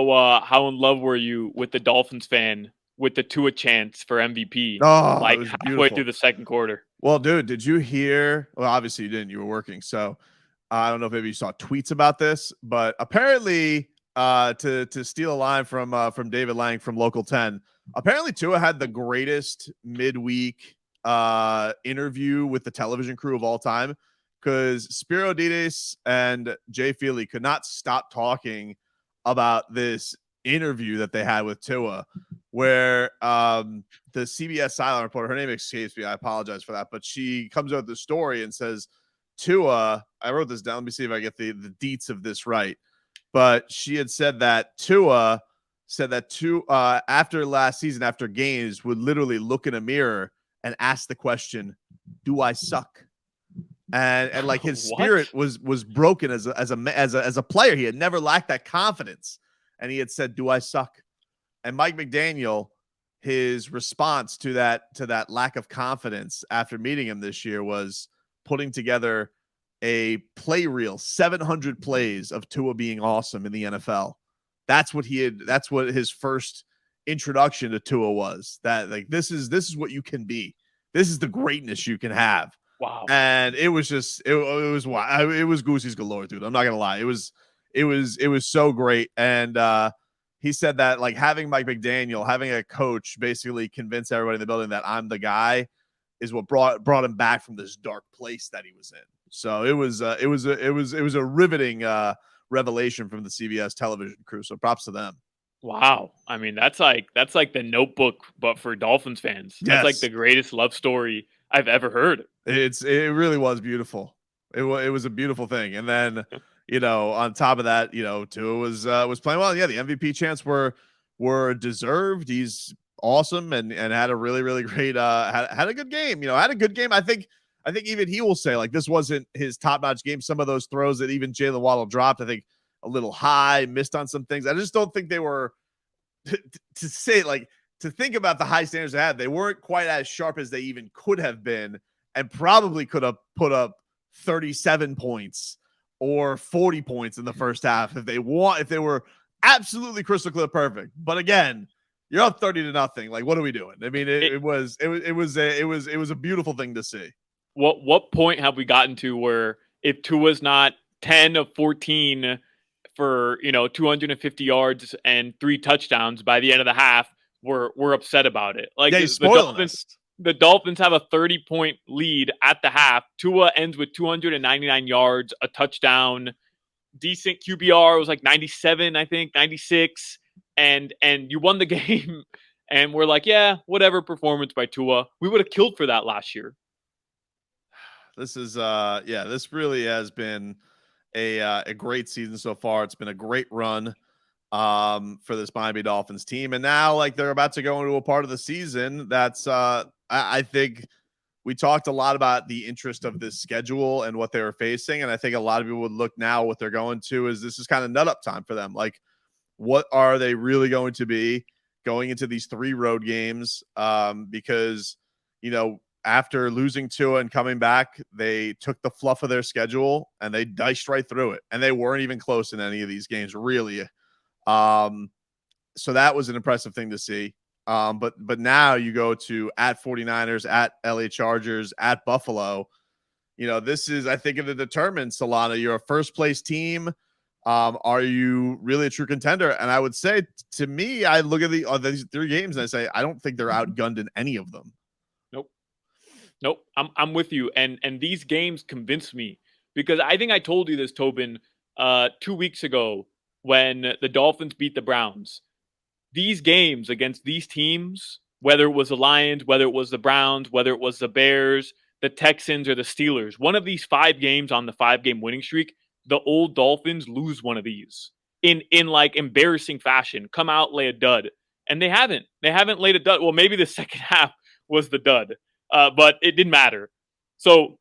How in love were you with the Dolphins fan with the Tua chance for MVP Oh, it like was halfway through beautiful. the second quarter? Well, dude, did you hear? Well, obviously you didn't. You were working, so I don't know if maybe you saw tweets about this, but apparently, to steal a line from David Lang from Local 10, apparently Tua had the greatest midweek interview with the television crew of all time because Spiro Dides and Jay Feely could not stop talking about this interview that they had with Tua, where the CBS silent reporter, her name escapes me, I apologize for that, but she comes out with the story and says Tua, I wrote this down. Let me see if I get the deets of this right. But she had said that Tua after last season, after games, would literally look in a mirror and ask the question, "Do I suck?" And like his spirit What? was broken as a player. He had never lacked that confidence, and he had said, "Do I suck?" And Mike McDaniel, his response to that lack of confidence after meeting him this year was putting together a play reel, 700 plays of Tua being awesome in the NFL. That's what his first introduction to Tua was. That like this is what you can be. This is the greatness you can have. Wow. And it was just it was wild. It was goosies galore, dude. I'm not gonna lie. It was so great. And he said that like having Mike McDaniel, having a coach basically convince everybody in the building that I'm the guy is what brought him back from this dark place that he was in. So it was a riveting revelation from the CBS television crew. So props to them. Wow. I mean, that's like the Notebook, but for Dolphins fans. That's like Yes, the greatest love story I've ever heard. it really was beautiful. It was a beautiful thing. And then on top of that, Tua was playing well. Yeah, the MVP chants were deserved. He's awesome and had a really really great had a good game. Had a good game. I think even he will say like this wasn't his top notch game. Some of those throws that even Jalen Waddle dropped, I think a little high, missed on some things. I just don't think they were to say like to think about the high standards they had. They weren't quite as sharp as they even could have been, and probably could have put up 37 points or 40 points in the first half if they were absolutely crystal clear perfect. But again, you're up 30-0. Like, what are we doing? I mean, It, it was a beautiful thing to see. what point have we gotten to where if Tua's not 10 of 14 for 250 yards and 3 touchdowns by the end of the half, we're upset about it. Like Yeah, he's spoiling us. The Dolphins have a 30-point lead at the half. Tua ends with 299 yards, a touchdown, decent QBR. It was like 97, I think, 96, and you won the game. And we're like, yeah, whatever performance by Tua. We would have killed for that last year. This really has been a great season so far. It's been a great run for this Miami Dolphins team. And now like they're about to go into a part of the season that's I think we talked a lot about the interest of this schedule and what they were facing. And I think a lot of people would look now what they're going to is this is kind of nut up time for them. Like, what are they really going to be going into these 3 road games? Because, after losing Tua and coming back, they took the fluff of their schedule and they diced right through it. And they weren't even close in any of these games, really. So that was an impressive thing to see. But now you go to at 49ers, at LA Chargers, at Buffalo. This is, I think, it determines, Solana. You're a first place team. Are you really a true contender? And I would say, to me, I look at these 3 games and I say, I don't think they're outgunned in any of them. Nope. Nope. I'm with you. And these games convince me because I think I told you this, Tobin, 2 weeks ago when the Dolphins beat the Browns. These games against these teams, whether it was the Lions, whether it was the Browns, whether it was the Bears, the Texans, or the Steelers, one of these 5 games on the 5-game winning streak, the old Dolphins lose one of these in like embarrassing fashion, come out, lay a dud. And they haven't. They haven't laid a dud. Well, maybe the second half was the dud, but it didn't matter. So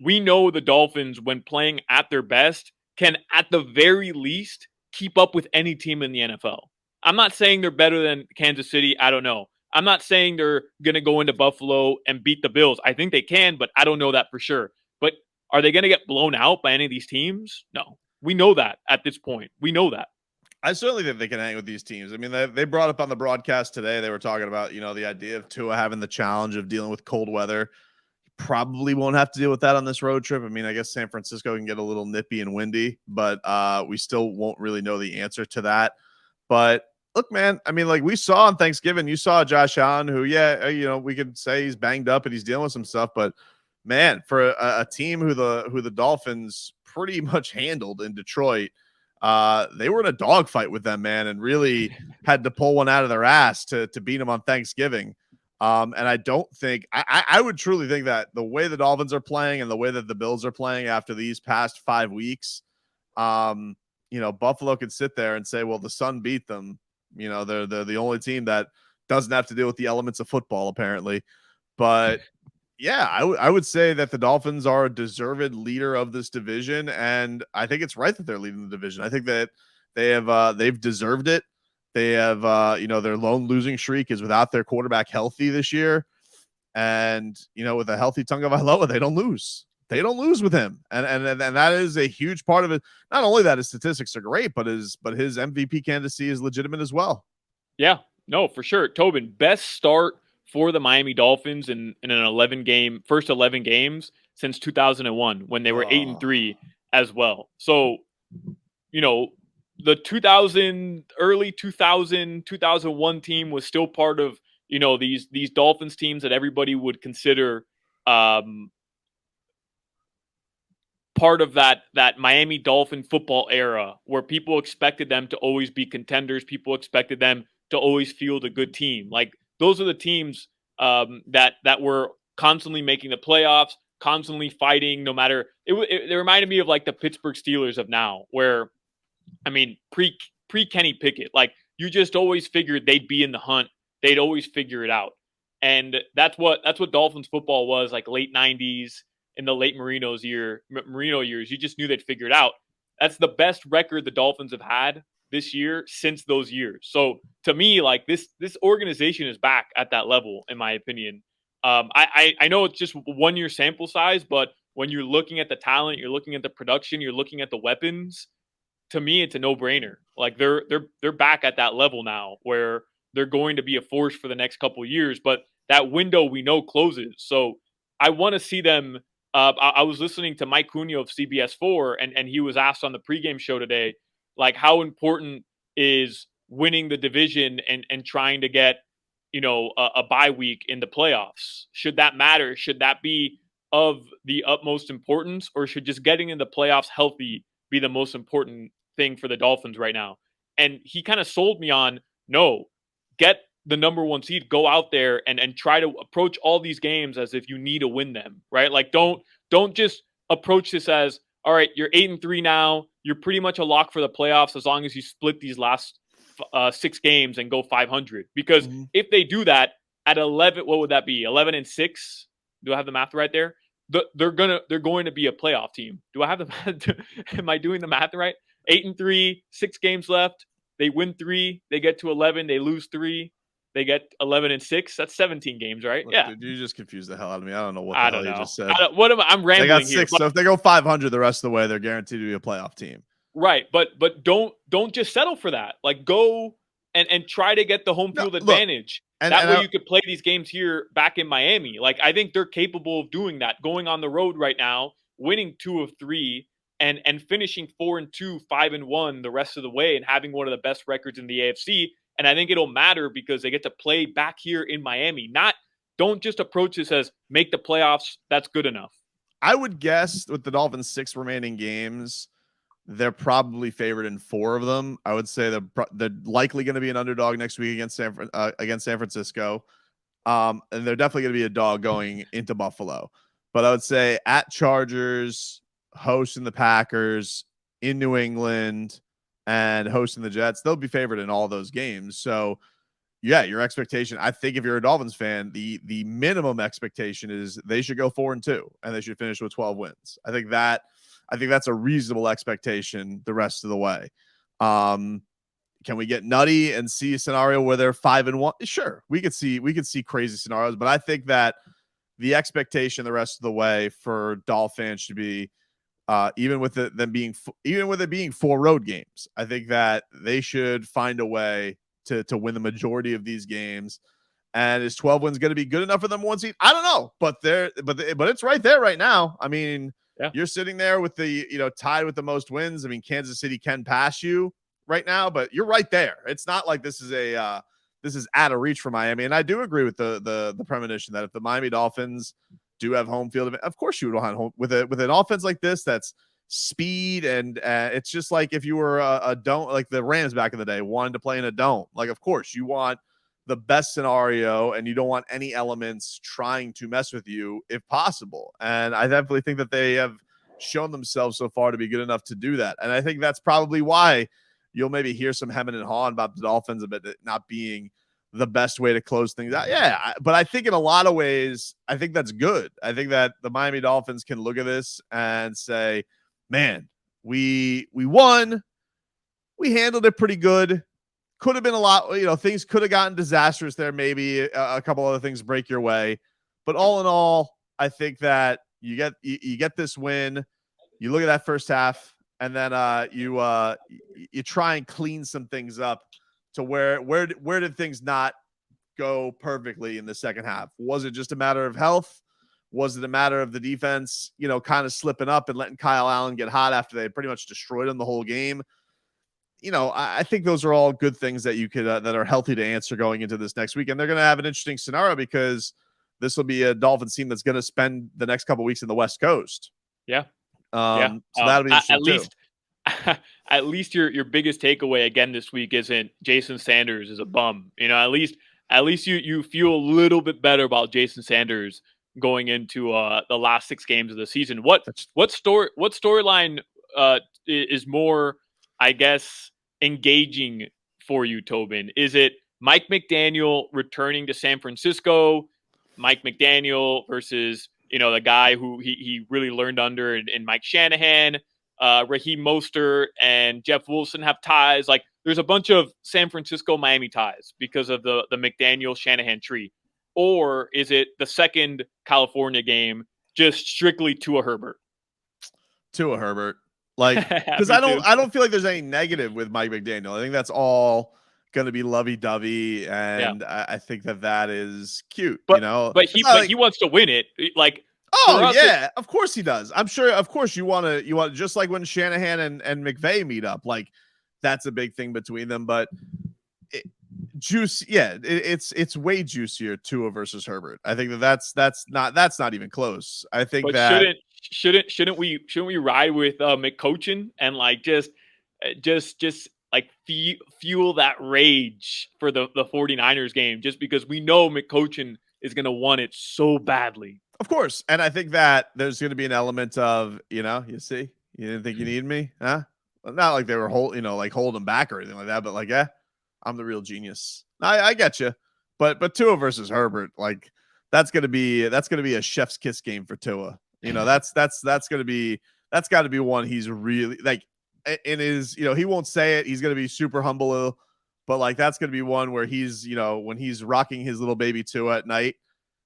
we know the Dolphins, when playing at their best, can at the very least keep up with any team in the NFL. I'm not saying they're better than Kansas City. I don't know. I'm not saying they're going to go into Buffalo and beat the Bills. I think they can, but I don't know that for sure. But are they going to get blown out by any of these teams? No. We know that at this point. We know that. I certainly think they can hang with these teams. I mean, they brought up on the broadcast today, they were talking about, the idea of Tua having the challenge of dealing with cold weather. Probably won't have to deal with that on this road trip. I mean, I guess San Francisco can get a little nippy and windy, but we still won't really know the answer to that. But look, man, I mean, like we saw on Thanksgiving, you saw Josh Allen, who, we could say he's banged up and he's dealing with some stuff, but man, for a team who the Dolphins pretty much handled in Detroit, they were in a dogfight with them, man, and really had to pull one out of their ass to beat them on Thanksgiving. And I don't think I would truly think that the way the Dolphins are playing and the way that the Bills are playing after these past 5 weeks, Buffalo could sit there and say, well, the Sun beat them. They're the only team that doesn't have to deal with the elements of football, apparently. But yeah, I would say that the Dolphins are a deserved leader of this division, and I think it's right that they're leading the division. I think that they've deserved it. They have, their lone losing streak is without their quarterback healthy this year. And, with a healthy Tagovailoa, they don't lose. They don't lose with him. And that is a huge part of it. Not only that his statistics are great, but his MVP candidacy is legitimate as well. Yeah, no, for sure. Tobin, best start for the Miami Dolphins in an first 11 games since 2001 when they were 8-3 as well. So, the early 2001 team was still part of, these Dolphins teams that everybody would consider part of that Miami Dolphin football era where people expected them to always be contenders. People expected them to always field a good team. Like those are the teams that were constantly making the playoffs, constantly fighting, no matter it reminded me of like the Pittsburgh Steelers of now, where I mean, pre Kenny Pickett, like you just always figured they'd be in the hunt. They'd always figure it out. And that's what Dolphins football was like late 90s in the late Marino years. You just knew they'd figure it out. That's the best record the Dolphins have had this year since those years. So to me, like this organization is back at that level, in my opinion. I know it's just 1 year sample size, but when you're looking at the talent, you're looking at the production, you're looking at the weapons, to me, it's a no-brainer. Like they're back at that level now where they're going to be a force for the next couple of years, but that window we know closes. So I want to see them. I was listening to Mike Cunha of CBS4, and he was asked on the pregame show today, like how important is winning the division and trying to get, a bye week in the playoffs? Should that matter? Should that be of the utmost importance, or should just getting in the playoffs healthy be the most important thing for the Dolphins right now? And he kind of sold me on, no, get the number 1 seed, go out there and try to approach all these games as if you need to win them, right? Like don't just approach this as, all right, you're 8-3 now, you're pretty much a lock for the playoffs as long as you split these last 6 games and go 500. Because if they do that at 11, what would that be? 11-6? Do I have the math right there? They're going to be a playoff team. Do I have the math? Am I doing the math right? 8-3, 6 games left. They win 3. They get to 11. They lose 3. They get 11-6. That's 17 games, right? Look, yeah. Dude, you just confused the hell out of me. I don't know what the hell you just said. I'm rambling. They got 6, here, so if they go 500 the rest of the way, they're guaranteed to be a playoff team. Right, but don't just settle for that. Like go and try to get the home field advantage. That way you could play these games here back in Miami. Like I think they're capable of doing that. Going on the road right now, winning 2 of 3, and finishing 4-2, 5-1 the rest of the way, and having one of the best records in the AFC. And I think it'll matter because they get to play back here in Miami. Don't just approach this as make the playoffs. That's good enough. I would guess with the Dolphins' 6 remaining games, they're probably favored in 4 of them. I would say they're likely going to be an underdog next week against San Francisco. And they're definitely going to be a dog going into Buffalo. But I would say at Chargers, hosting the Packers, in New England, and hosting the Jets, they'll be favored in all those games. So, yeah, your expectation, I think if you're a Dolphins fan, the minimum expectation is they should go 4-2 and they should finish with 12 wins. I think that's a reasonable expectation the rest of the way. Can we get nutty and see a scenario where they're 5-1? Sure, we could see crazy scenarios, but I think that the expectation the rest of the way for Dolphins should be even with it being 4 road games. I think that they should find a way to win the majority of these games. And is 12 wins going to be good enough for them one seed? I don't know, but it's right there right now. I mean, Yeah. you're sitting there with the, tied with the most wins. I mean, Kansas City can pass you right now, but you're right there. It's not like this is out of reach for Miami. And I do agree with the premonition that if the Miami Dolphins do have home field, of course you would want home with an offense like this that's speed, and it's just like if you were a dome, like the Rams back in the day wanted to play in a dome. Like, of course you want the best scenario, and you don't want any elements trying to mess with you if possible. And I definitely think that they have shown themselves so far to be good enough to do that. And I think that's probably why you'll maybe hear some hemming and hawing about the Dolphins about it not being the best way to close things out. Yeah, but I think in a lot of ways, I think that's good. I think that the Miami Dolphins can look at this and say, man, we won. We handled it pretty good. Could have been a lot, things could have gotten disastrous there. Maybe a couple other things break your way. But all in all, I think that you get this win. You look at that first half, and then you try and clean some things up to where did things not go perfectly in the second half? Was it just a matter of health? Was it a matter of the defense, kind of slipping up and letting Kyle Allen get hot after they had pretty much destroyed him the whole game? I think those are all good things that you could that are healthy to answer going into this next week. And they're going to have an interesting scenario because this will be a Dolphins team that's going to spend the next couple of weeks in the West Coast. Yeah. So that'll be interesting at least your biggest takeaway again this week isn't Jason Sanders is a bum. At least you feel a little bit better about Jason Sanders going into the last 6 games of the season. What storyline is more, I guess, engaging for you, Tobin? Is it Mike McDaniel returning to San Francisco, Mike McDaniel versus the guy who he really learned under in Mike Shanahan, Raheem Mostert and Jeff Wilson have ties? Like, there's a bunch of San Francisco Miami ties because of the McDaniel Shanahan tree. Or is it the second California game just strictly Tua Herbert? Tua Herbert. Like, because I don't feel like there's any negative with Mike McDaniel. I think that's all going to be lovey-dovey, and yeah. I think that is cute. But he wants to win it. Like, oh yeah, of course he does. I'm sure. Of course you want to just like when Shanahan and McVay meet up. Like, that's a big thing between them. But it's way juicier Tua versus Herbert. I think that's not even close. I think that. Shouldn't we ride with McCochin and like just like fuel that rage for the 49ers game, just because we know McCochin is going to want it so badly. Of course. And I think that there's going to be an element of, you see, you didn't think you needed me, huh? Not like they were holding back or anything like that, but like, yeah, I'm the real genius. I get you. But Tua versus Herbert, like that's going to be a chef's kiss game for Tua. That's got to be one he's really like in his, he won't say it. He's going to be super humble, but like, that's going to be one where he's, when he's rocking his little baby Tua at night,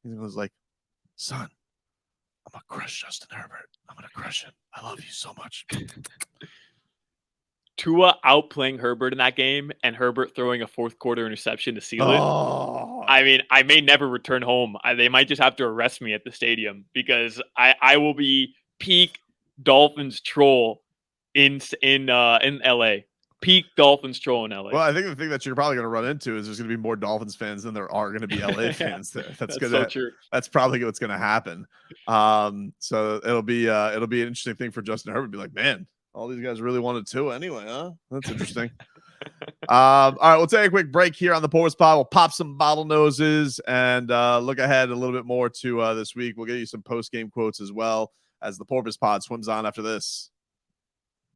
he was like, son, I'm going to crush Justin Herbert. I'm going to crush him. I love you so much. Tua outplaying Herbert in that game and Herbert throwing a fourth quarter interception to seal it. I mean, I may never return home. They might just have to arrest me at the stadium because I will be peak Dolphins troll in LA. Peak Dolphins troll in LA. Well, I think the thing that you're probably going to run into is there's going to be more Dolphins fans than there are going to be LA fans there. That's so true. That's probably what's going to happen. So it'll be an interesting thing for Justin Herbert to be like, man, all these guys really wanted Tua anyway, huh? That's interesting. All right, we'll take a quick break here on the Porpoise Pod. We'll pop some bottle noses and look ahead a little bit more to this week. We'll get you some post-game quotes as well as the Porpoise Pod swims on after this.